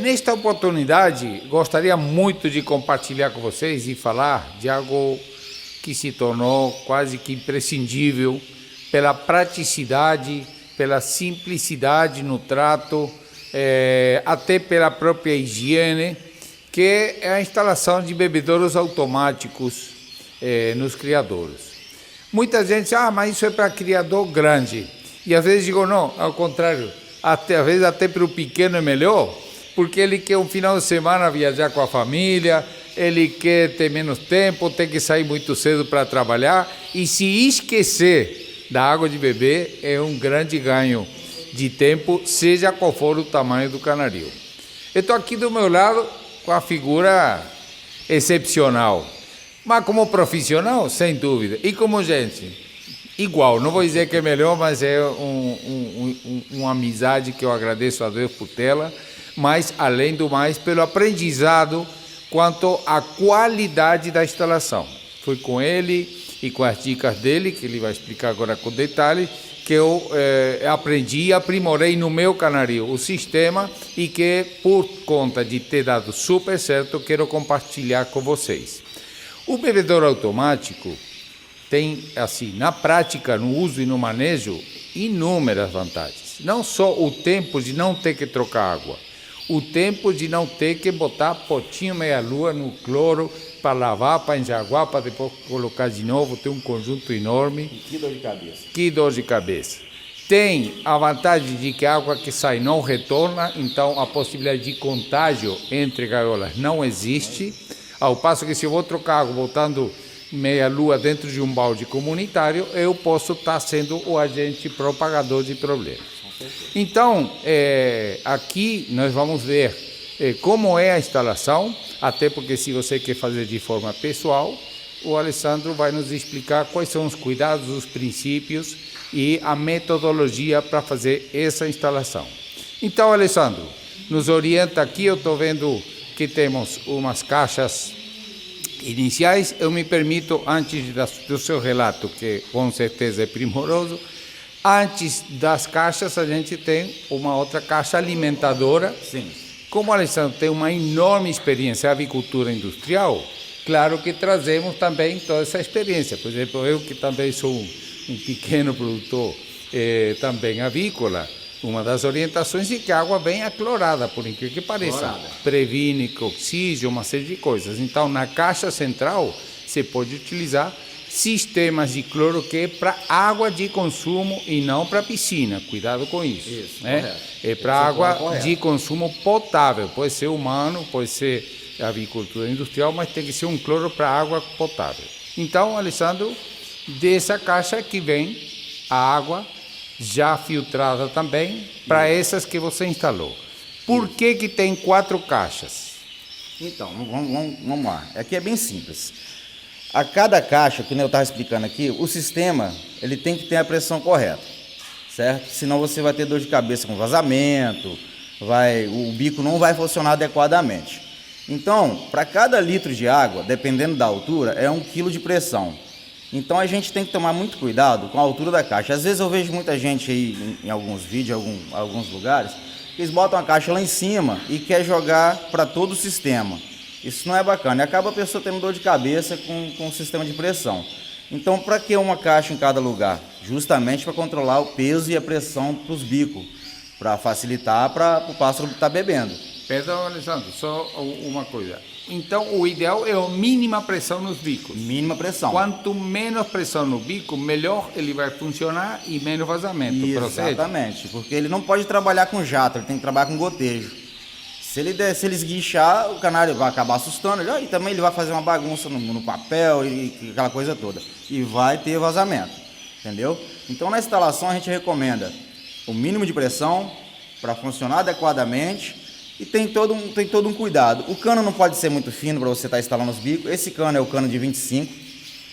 Nesta oportunidade, gostaria muito de compartilhar com vocês e falar de algo que se tornou quase que imprescindível pela praticidade, pela simplicidade no trato, até pela própria higiene, que é a instalação de bebedouros automáticos nos criadouros. Muita gente diz, mas isso é para criador grande. E às vezes digo, não, ao contrário, às vezes até para o pequeno é melhor, porque ele quer um final de semana viajar com a família, ele quer ter menos tempo, tem que sair muito cedo para trabalhar, e se esquecer da água de beber é um grande ganho de tempo, seja qual for o tamanho do canarinho. Eu estou aqui do meu lado com a figura excepcional, mas como profissional, sem dúvida, e como gente, igual, não vou dizer que é melhor, mas é uma amizade que eu agradeço a Deus por tê-la, mas além do mais pelo aprendizado quanto à qualidade da instalação. Foi com ele e com as dicas dele, que ele vai explicar agora com detalhes, que eu aprendi e aprimorei no meu canarinho o sistema e que, por conta de ter dado super certo, quero compartilhar com vocês. O bebedouro automático tem, assim, na prática, no uso e no manejo, inúmeras vantagens. Não só o tempo de não ter que trocar água, o tempo de não ter que botar potinho meia-lua no cloro para lavar, para enjaguar, para depois colocar de novo, tem um conjunto enorme. E que dor de cabeça. Que dor de cabeça. Tem a vantagem de que a água que sai não retorna, então a possibilidade de contágio entre gaiolas não existe, ao passo que se eu vou trocar água botando meia-lua dentro de um balde comunitário, eu posso estar sendo o agente propagador de problemas. Então, aqui nós vamos ver como é a instalação, até porque se você quer fazer de forma pessoal, o Alessandro vai nos explicar quais são os cuidados, os princípios e a metodologia para fazer essa instalação. Então, Alessandro, nos orienta aqui, eu estou vendo que temos umas caixas iniciais. Eu me permito, antes do seu relato, que com certeza é primoroso, antes das caixas a gente tem uma outra caixa alimentadora. Sim. Como o Alessandro tem uma enorme experiência em avicultura industrial, claro que trazemos também toda essa experiência. Por exemplo, eu que também sou um pequeno produtor também avícola, uma das orientações é que a água venha clorada, por incrível que pareça. Clorada. Previne oxígeno, uma série de coisas. Então, na caixa central, você pode utilizar sistemas de cloro que é para água de consumo e não para piscina. Cuidado com isso. Isso, né? correto. É para água de consumo potável. Pode ser humano, pode ser avicultura industrial, mas tem que ser um cloro para água potável. Então, Alessandro, dessa caixa que vem a água já filtrada também para essas que você instalou. Por que tem 4 caixas? Então, vamos lá. Aqui é bem simples. A cada caixa, que eu estava explicando aqui, o sistema ele tem que ter a pressão correta, certo? Senão você vai ter dor de cabeça com vazamento, o bico não vai funcionar adequadamente. Então, para cada litro de água, dependendo da altura, é 1 quilo de pressão. Então a gente tem que tomar muito cuidado com a altura da caixa. Às vezes eu vejo muita gente aí em alguns vídeos, em alguns lugares, que eles botam a caixa lá em cima e quer jogar para todo o sistema. Isso não é bacana, e acaba a pessoa tendo dor de cabeça com o sistema de pressão. Então, para que uma caixa em cada lugar? Justamente para controlar o peso e a pressão para os bicos, para facilitar para o pássaro estar bebendo. Perdão, Alessandro, só uma coisa. Então, o ideal é a mínima pressão nos bicos. Mínima pressão. Quanto menos pressão no bico, melhor ele vai funcionar e menos vazamento. Exatamente, porque ele não pode trabalhar com jato, ele tem que trabalhar com gotejo. Se ele esguichar, o canário vai acabar assustando, e também ele vai fazer uma bagunça no papel e aquela coisa toda. E vai ter vazamento, entendeu? Então, na instalação, a gente recomenda o mínimo de pressão para funcionar adequadamente e tem todo um cuidado. O cano não pode ser muito fino para você estar instalando os bicos. Esse cano é o cano de 25,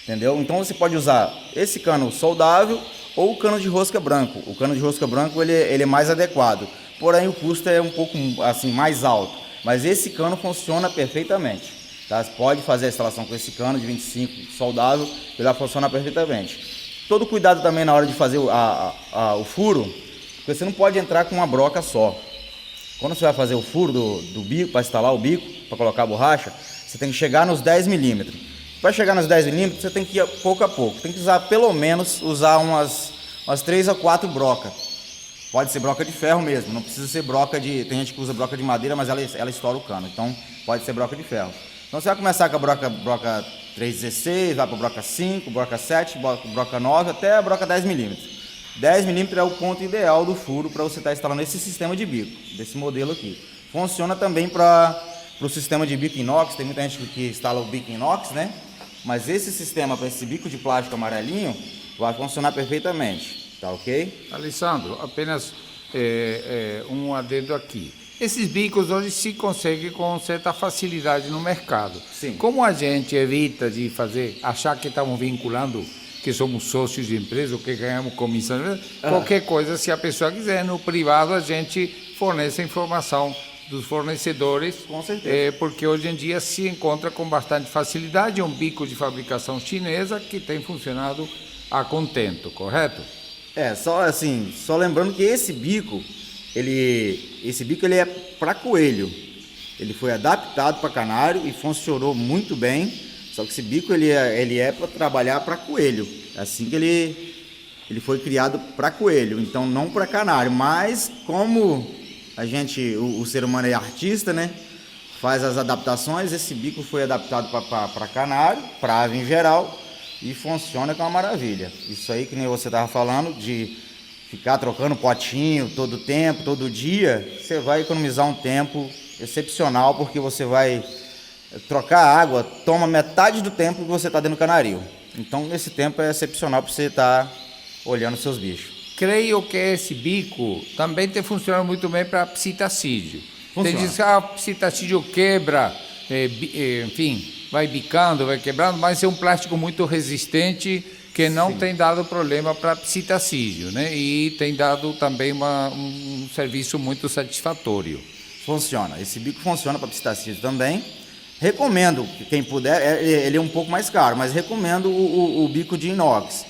entendeu? Então, você pode usar esse cano soldável ou o cano de rosca branco. O cano de rosca branco ele é mais adequado. Porém, o custo é um pouco assim, mais alto. Mas esse cano funciona perfeitamente. Tá? Você pode fazer a instalação com esse cano de 25 soldável, ele vai funcionar perfeitamente. Todo cuidado também na hora de fazer o furo, porque você não pode entrar com uma broca só. Quando você vai fazer o furo do bico, para instalar o bico, para colocar a borracha, você tem que chegar nos 10 milímetros. Para chegar nos 10 milímetros, você tem que ir pouco a pouco. Tem que usar, pelo menos, umas 3 a 4 brocas. Pode ser broca de ferro mesmo, não precisa ser broca de... Tem gente que usa broca de madeira, mas ela estoura o cano. Então, pode ser broca de ferro. Então, você vai começar com a broca 3,16, vai para a broca 5, broca 7, broca 9, até a broca 10 milímetros. 10 milímetros é o ponto ideal do furo para você estar instalando esse sistema de bico, desse modelo aqui. Funciona também para o sistema de bico inox, tem muita gente que instala o bico inox, né? Mas esse sistema para esse bico de plástico amarelinho vai funcionar perfeitamente, tá ok? Alessandro, apenas um adendo aqui. Esses bicos hoje se conseguem com certa facilidade no mercado. Sim. Como a gente evita de achar que estamos vinculando, que somos sócios de empresa ou que ganhamos comissão, qualquer coisa, se a pessoa quiser, no privado a gente fornece a informação dos fornecedores, com certeza. Porque hoje em dia se encontra com bastante facilidade um bico de fabricação chinesa que tem funcionado a contento, correto? Só lembrando que esse bico ele é para coelho. Ele foi adaptado para canário e funcionou muito bem. Só que esse bico ele é para trabalhar para coelho. Assim que ele foi criado para coelho, então não para canário. Mas como o ser humano é artista, né? Faz as adaptações. Esse bico foi adaptado para canário, para ave em geral, e funciona com uma maravilha. Isso aí que nem você estava falando de ficar trocando potinho todo tempo, todo dia, você vai economizar um tempo excepcional, porque você vai trocar água, toma metade do tempo que você está dentro do canaril. Então, esse tempo é excepcional para você estar olhando seus bichos. Creio que esse bico também tem funcionado muito bem para psitacídeo. Funciona. Tem diz que psitacídeo quebra, enfim, vai bicando, vai quebrando, mas é um plástico muito resistente que não Sim. tem dado problema para psitacídeo, né? E tem dado também um serviço muito satisfatório. Funciona. Esse bico funciona para psitacídeo também. Recomendo, que quem puder, ele é um pouco mais caro, mas recomendo o bico de inox.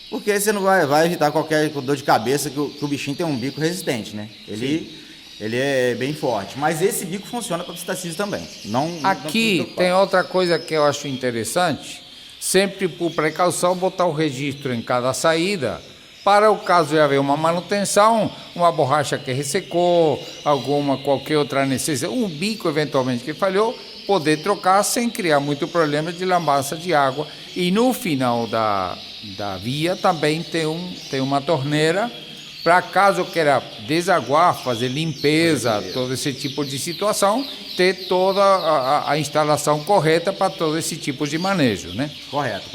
Porque aí você não vai evitar qualquer dor de cabeça, que o bichinho tem um bico resistente, né? Ele é bem forte. Mas esse bico funciona para psitacídeo também. Aqui tem outra coisa que eu acho interessante. Sempre por precaução, botar o registro em cada saída, para o caso de haver uma manutenção, uma borracha que ressecou, qualquer outra necessidade, um bico eventualmente que falhou, poder trocar sem criar muito problema de lambança de água. E no final da via também tem uma torneira, para caso queira desaguar, fazer limpeza, todo esse tipo de situação, ter toda a instalação correta para todo esse tipo de manejo, né? Correto.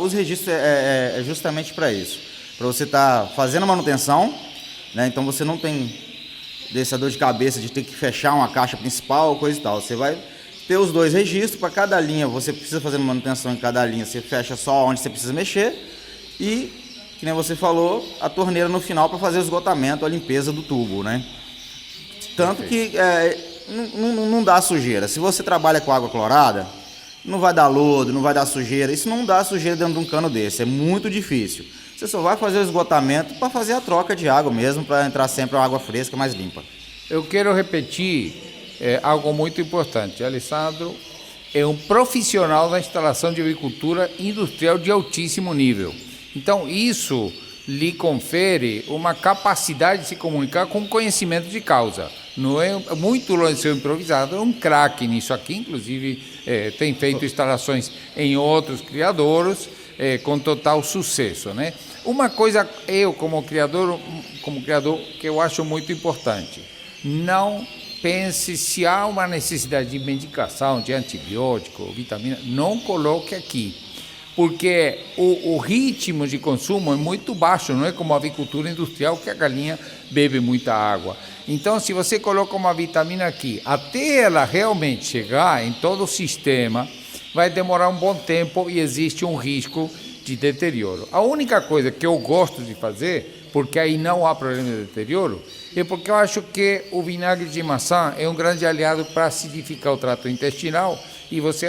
Os registros é justamente para isso. Para você estar fazendo a manutenção, né? Então você não tem dessa dor de cabeça de ter que fechar uma caixa principal, coisa e tal. Você vai ter os 2 registros para cada linha. Você precisa fazer manutenção em cada linha. Você fecha só onde você precisa mexer e, que nem você falou, a torneira no final para fazer o esgotamento, a limpeza do tubo, né? Tanto que não dá sujeira. Se você trabalha com água clorada, não vai dar lodo, não vai dar sujeira. Isso não dá sujeira dentro de um cano desse. É muito difícil. Você só vai fazer o esgotamento para fazer a troca de água mesmo, para entrar sempre uma água fresca, mais limpa. Eu quero repetir algo muito importante. Alessandro é um profissional da instalação de agricultura industrial de altíssimo nível. Então, isso lhe confere uma capacidade de se comunicar com conhecimento de causa. Não é muito longe de ser improvisado, é um craque nisso aqui, inclusive tem feito instalações em outros criadouros com total sucesso, né? Uma coisa, eu como criador, que eu acho muito importante, não pense se há uma necessidade de medicação, de antibiótico, vitamina, não coloque aqui. Porque o ritmo de consumo é muito baixo, não é como a avicultura industrial, que a galinha bebe muita água. Então, se você coloca uma vitamina aqui, até ela realmente chegar em todo o sistema, vai demorar um bom tempo e existe um risco de deterioro. A única coisa que eu gosto de fazer, porque aí não há problema de deterioro, é porque eu acho que o vinagre de maçã é um grande aliado para acidificar o trato intestinal, e você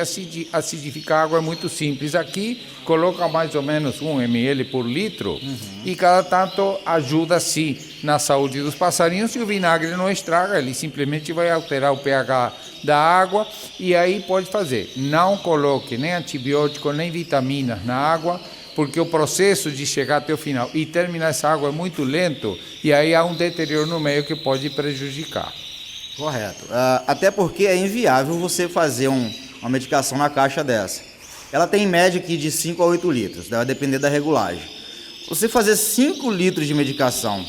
acidificar a água é muito simples. Aqui, coloca mais ou menos 1 ml por litro, e cada tanto ajuda sim na saúde dos passarinhos, e o vinagre não estraga, ele simplesmente vai alterar o pH da água, e aí pode fazer. Não coloque nem antibiótico, nem vitaminas na água, porque o processo de chegar até o final e terminar essa água é muito lento, e aí há um deterioro no meio que pode prejudicar. Correto. Até porque é inviável você fazer uma medicação na caixa dessa. Ela tem em média aqui de 5 a 8 litros, vai depender da regulagem. Você fazer 5 litros de medicação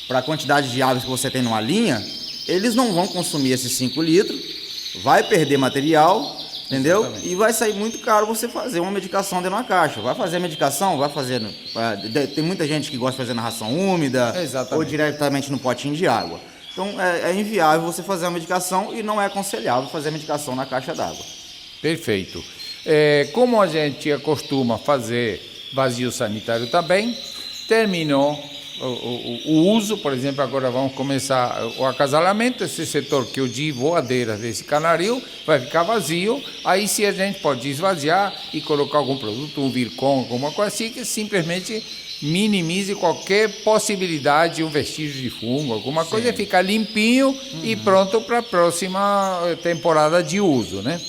para a quantidade de aves que você tem numa linha, eles não vão consumir esses 5 litros, vai perder material, entendeu? Exatamente. E vai sair muito caro você fazer uma medicação dentro de uma caixa. Vai fazer a medicação, vai fazer... Tem muita gente que gosta de fazer na ração úmida, ou diretamente no potinho de água. Então é inviável você fazer a medicação, e não é aconselhável fazer a medicação na caixa d'água. Perfeito. Como a gente costuma fazer vazio sanitário também, terminou o uso, por exemplo, agora vamos começar o acasalamento, esse setor que eu de voadeiras desse canaril vai ficar vazio, aí sim a gente pode esvaziar e colocar algum produto, um Virkon, alguma coisa assim, que simplesmente minimize qualquer possibilidade, um vestígio de fungo, alguma coisa, ficar limpinho e pronto para a próxima temporada de uso, né?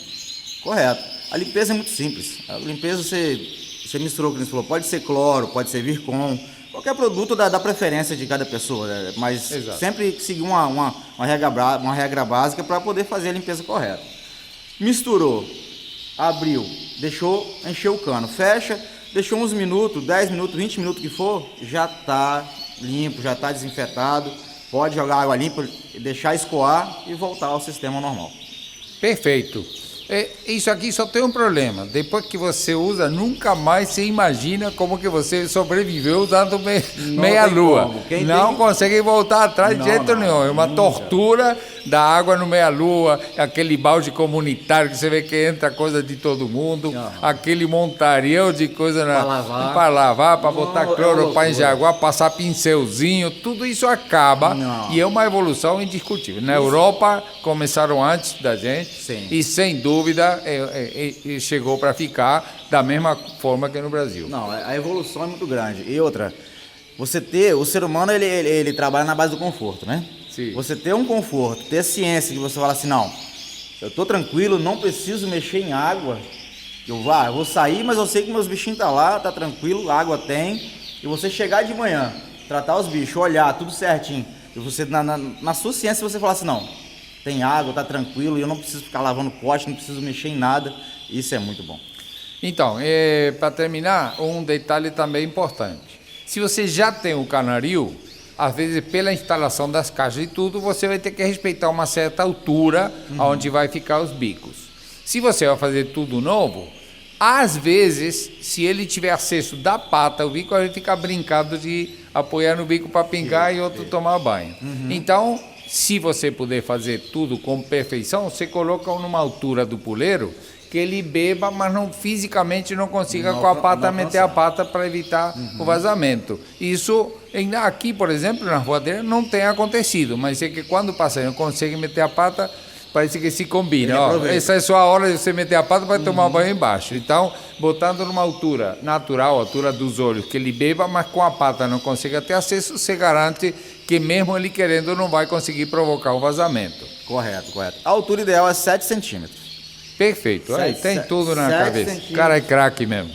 Correto. A limpeza é muito simples. A limpeza você misturou o que você falou, pode ser cloro, pode ser Virkon, qualquer produto da preferência de cada pessoa, né? Mas sempre seguir uma regra básica para poder fazer a limpeza correta. Misturou, abriu, encheu o cano, fecha, deixou uns minutos, 10 minutos, 20 minutos que for, já está limpo, já está desinfetado, pode jogar água limpa, deixar escoar e voltar ao sistema normal. Perfeito. Isso aqui só tem um problema. Depois que você usa, nunca mais se imagina como que você sobreviveu usando meia-lua. Não consegue voltar atrás de jeito nenhum. É uma tortura da água no meia-lua, aquele balde comunitário que você vê que entra coisa de todo mundo, aquele montarião de coisa para lavar, para botar cloro, para enjaguar, passar pincelzinho, tudo isso acaba e é uma evolução indiscutível. Na Europa começaram antes da gente e sem dúvida chegou para ficar da mesma forma que no Brasil. Não, a evolução é muito grande. E outra, o ser humano ele trabalha na base do conforto, né? Sim. Você ter um conforto, ter ciência que você fala assim, não, eu estou tranquilo, não preciso mexer em água, eu vou sair, mas eu sei que meus bichinhos estão lá, tá tranquilo, água tem, e você chegar de manhã, tratar os bichos, olhar tudo certinho, e você na sua ciência você falar assim, não, tem água, tá tranquilo, e eu não preciso ficar lavando poste, não preciso mexer em nada, isso é muito bom. Então, para terminar, um detalhe também importante, se você já tem um canaril, às vezes pela instalação das caixas e tudo, você vai ter que respeitar uma certa altura onde vai ficar os bicos. Se você vai fazer tudo novo, às vezes, se ele tiver acesso da pata, o bico vai ficar brincado de apoiar no bico para pingar e outro tomar banho. Então, se você puder fazer tudo com perfeição, você coloca numa altura do puleiro que ele beba, mas não fisicamente não consiga com a pata meter a pata para evitar o vazamento. Isso aqui, por exemplo, na voadeira não tem acontecido, mas é que quando o passarinho consegue meter a pata, parece que se combina. Essa é só a hora de você meter a pata para tomar banho embaixo. Então, botando numa altura natural, altura dos olhos, que ele beba, mas com a pata não consiga ter acesso, você garante que mesmo ele querendo não vai conseguir provocar o vazamento. Correto. A altura ideal é 7 centímetros. Perfeito, aí tem tudo na cabeça. O cara é craque mesmo.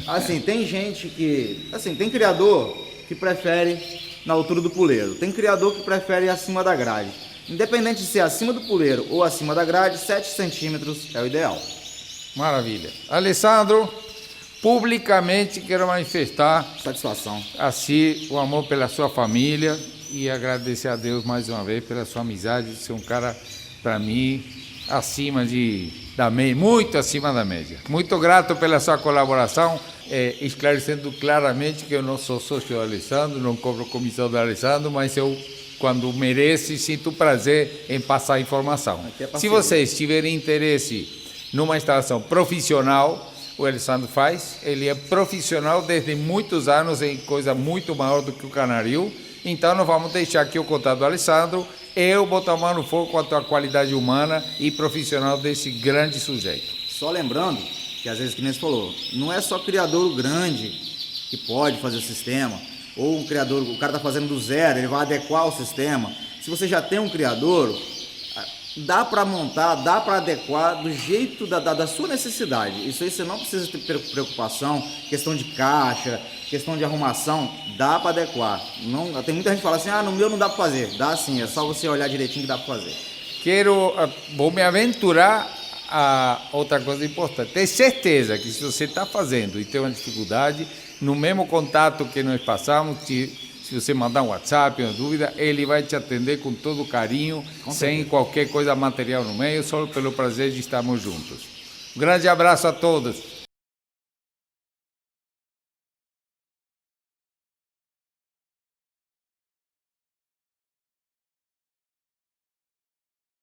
Assim, tem gente que... Assim, tem criador que prefere na altura do puleiro. Tem criador que prefere acima da grade. Independente de ser acima do puleiro ou acima da grade, 7 centímetros é o ideal. Maravilha. Alessandro, publicamente quero manifestar... Satisfação. Assim, o amor pela sua família e agradecer a Deus mais uma vez pela sua amizade, de ser um cara, para mim, muito acima da média. Muito grato pela sua colaboração, esclarecendo claramente que eu não sou sócio do Alessandro, não cobro comissão do Alessandro, mas eu, quando merece, sinto prazer em passar a informação. Se vocês tiverem interesse numa instalação profissional, o Alessandro faz. Ele é profissional desde muitos anos em coisa muito maior do que o Canaril. Então, nós vamos deixar aqui o contato do Alessandro. Eu vou tomar no fogo quanto à qualidade humana e profissional desse grande sujeito. Só lembrando que, às vezes, que nem você falou, não é só criador grande que pode fazer o sistema, ou um criador, o cara está fazendo do zero, ele vai adequar o sistema. Se você já tem um criador, dá para montar, dá para adequar do jeito da sua necessidade. Isso aí você não precisa ter preocupação, questão de caixa, questão de arrumação, dá para adequar. Não, tem muita gente que fala assim, no meu não dá para fazer. Dá sim, é só você olhar direitinho que dá para fazer. Vou me aventurar a outra coisa importante. Ter certeza que se você está fazendo e tem uma dificuldade, no mesmo contato que nós passamos, se você mandar um WhatsApp, uma dúvida, ele vai te atender com todo carinho, sem qualquer coisa material no meio, só pelo prazer de estarmos juntos. Um grande abraço a todos.